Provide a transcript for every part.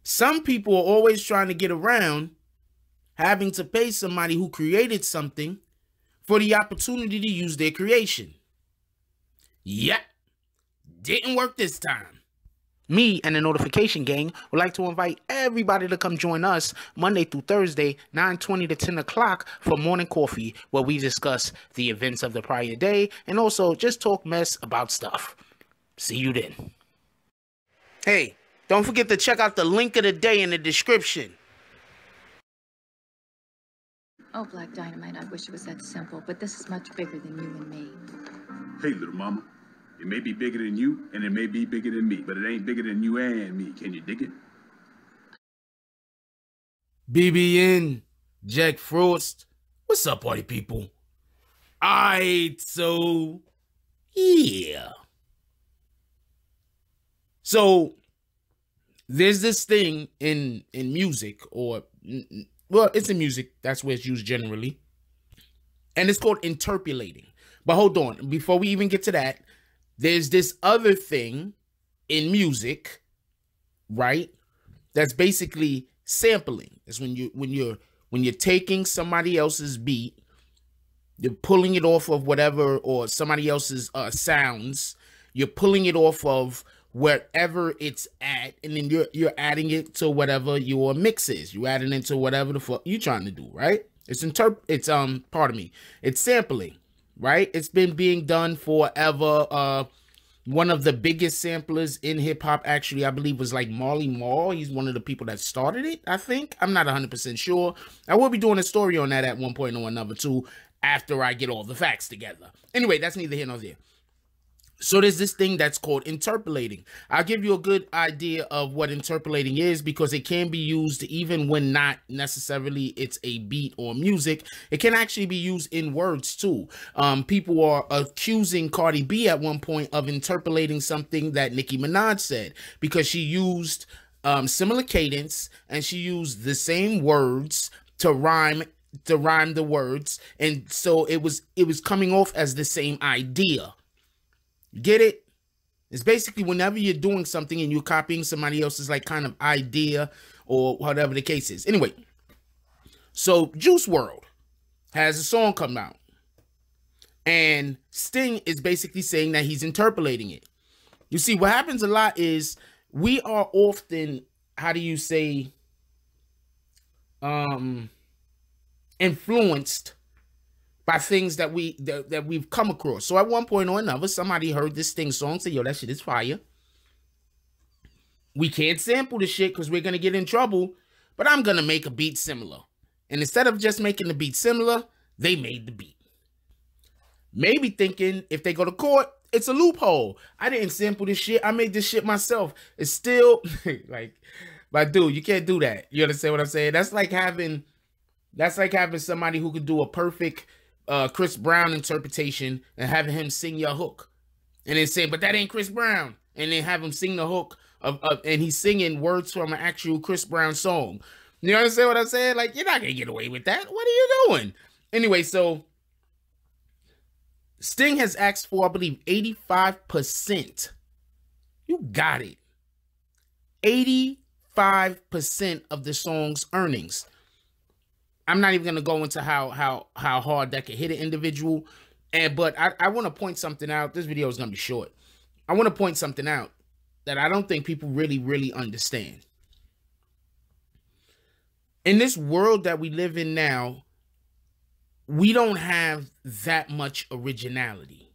Some people are always trying to get around having to pay somebody who created something for the opportunity to use their creation. Yep, didn't work this time. Me and the Notification Gang would like to invite everybody to come join us Monday through Thursday, 9:20 to 10 o'clock for morning coffee, where we discuss the events of the prior day and also just talk mess about stuff. See you then. Hey, don't forget to check out the link of the day in the description. Oh, Black Dynamite, I wish it was that simple, but this is much bigger than you and me. Hey, little mama. It may be bigger than you, and it may be bigger than me, but it ain't bigger than you and me. Can you dig it? BBN, Jack Frost. What's up, party people? Alright, so, yeah. So, there's this thing in music, or, well, it's in music. That's where it's used generally. And it's called interpolating. But hold on, before we even get to that, there's this other thing in music, right? That's basically sampling. It's when you're taking somebody else's beat, you're pulling it off of whatever, or somebody else's sounds. You're pulling it off of wherever it's at, and then you're adding it to whatever your mix is. You're adding it to whatever the fuck you're trying to do, right? It's It's sampling. Right? It's been being done forever. One of the biggest samplers in hip-hop, actually, I believe, was like Marley Marl. He's one of the people that started it, I think. I'm not 100% sure. I will be doing a story on that at one point or another, too, after I get all the facts together. Anyway, that's neither here nor there. So there's this thing that's called interpolating. I'll give you a good idea of what interpolating is, because it can be used even when not necessarily it's a beat or music. It can actually be used in words too. People are accusing Cardi B at one point of interpolating something that Nicki Minaj said, because she used similar cadence and she used the same words to rhyme the words, and so it was coming off as the same idea. Get it? It's basically whenever you're doing something and you're copying somebody else's like kind of idea or whatever the case is. Anyway, so Juice Wrld has a song come out, and Sting is basically saying that he's interpolating it. You see, what happens a lot is we are often, how do you say, influenced by things that we've come across. So at one point or another, somebody heard this Sting song, say, yo, that shit is fire. We can't sample the shit because we're going to get in trouble, but I'm going to make a beat similar. And instead of just making the beat similar, they made the beat. Maybe thinking if they go to court, it's a loophole. I didn't sample this shit. I made this shit myself. It's still like, but dude, you can't do that. You understand what I'm saying? That's like having somebody who could do a perfect Chris Brown interpretation and having him sing your hook, and then say, but that ain't Chris Brown, and then have him sing the hook and he's singing words from an actual Chris Brown song. You understand what I'm saying? Like, you're not gonna get away with that. What are you doing? Anyway, so Sting has asked for, I believe, 85%. You got it. 85% of the song's earnings. I'm not even going to go into how hard that could hit an individual. But I want to point something out. This video is going to be short. I want to point something out that I don't think people really understand. In this world that we live in now, we don't have that much originality.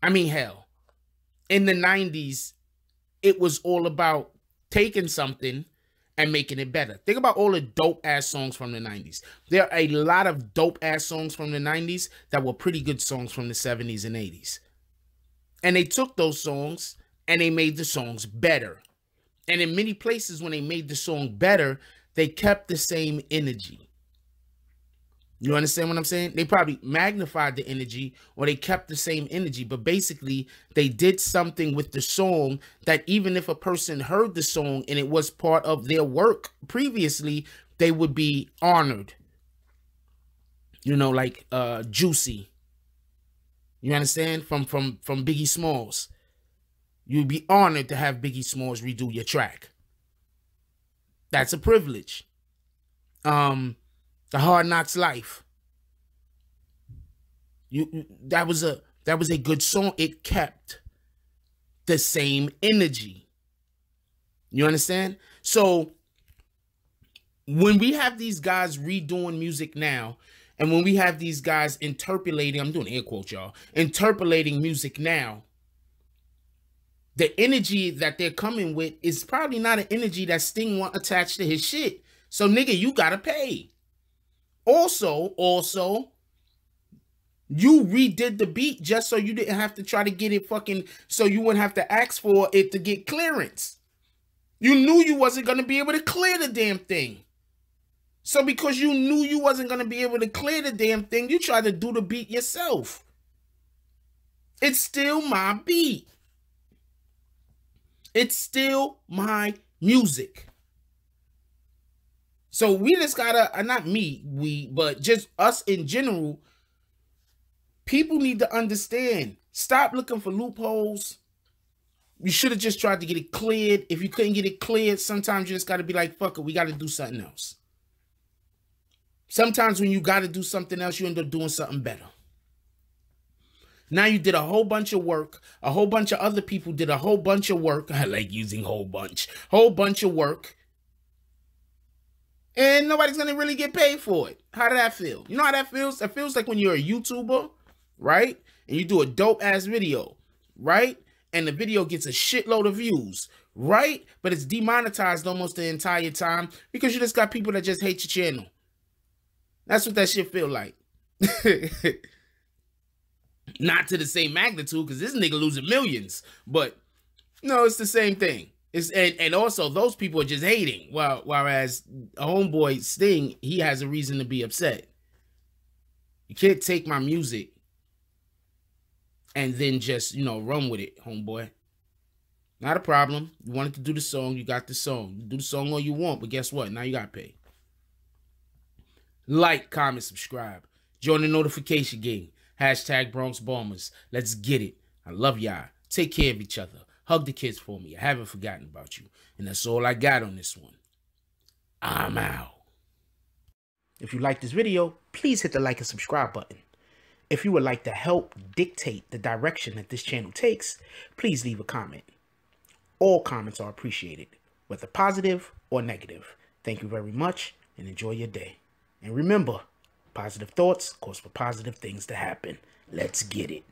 I mean, hell, in the 90s, it was all about taking something and making it better. Think about all the dope-ass songs from the 90s. There are a lot of dope-ass songs from the 90s that were pretty good songs from the 70s and 80s. And they took those songs and they made the songs better. And in many places, when they made the song better, they kept the same energy. You understand what I'm saying? They probably magnified the energy, or they kept the same energy, but basically they did something with the song that even if a person heard the song and it was part of their work previously, they would be honored. You know, like Juicy. You understand? From Biggie Smalls. You'd be honored to have Biggie Smalls redo your track. That's a privilege. The Hard Knocks Life. That was a good song. It kept the same energy. You understand? So when we have these guys redoing music now, and when we have these guys interpolating, I'm doing air quotes, y'all, interpolating music now, the energy that they're coming with is probably not an energy that Sting want attached to his shit. So, nigga, you gotta pay. Also, you redid the beat just so you didn't have to try to get it fucking, so you wouldn't have to ask for it to get clearance. You knew you wasn't gonna be able to clear the damn thing. So because you knew you wasn't going to be able to clear the damn thing, you tried to do the beat yourself. It's still my beat. It's still my music. So we just gotta, not me, but just us in general, people need to understand. Stop looking for loopholes. You should have just tried to get it cleared. If you couldn't get it cleared, sometimes you just got to be like, fuck it, we got to do something else. Sometimes when you got to do something else, you end up doing something better. Now you did a whole bunch of work. A whole bunch of other people did a whole bunch of work. I like using whole bunch of work. And nobody's going to really get paid for it. How did that feel? You know how that feels? It feels like when you're a YouTuber, right? And you do a dope ass video, right? And the video gets a shitload of views, right? But it's demonetized almost the entire time because you just got people that just hate your channel. That's what that shit feel like. Not to the same magnitude, because this nigga losing millions. But no, it's the same thing. And also those people are just hating. Whereas a homeboy Sting, he has a reason to be upset. You can't take my music and then just, run with it, homeboy. Not a problem. You wanted to do the song, you got the song. You do the song all you want, but guess what? Now you got to pay. Like, comment, subscribe. Join the notification game. Hashtag Bronx Bombers. Let's get it. I love y'all. Take care of each other. Hug the kids for me. I haven't forgotten about you. And that's all I got on this one. I'm out. If you like this video, please hit the like and subscribe button. If you would like to help dictate the direction that this channel takes, please leave a comment. All comments are appreciated, whether positive or negative. Thank you very much and enjoy your day. And remember, positive thoughts cause for positive things to happen. Let's get it.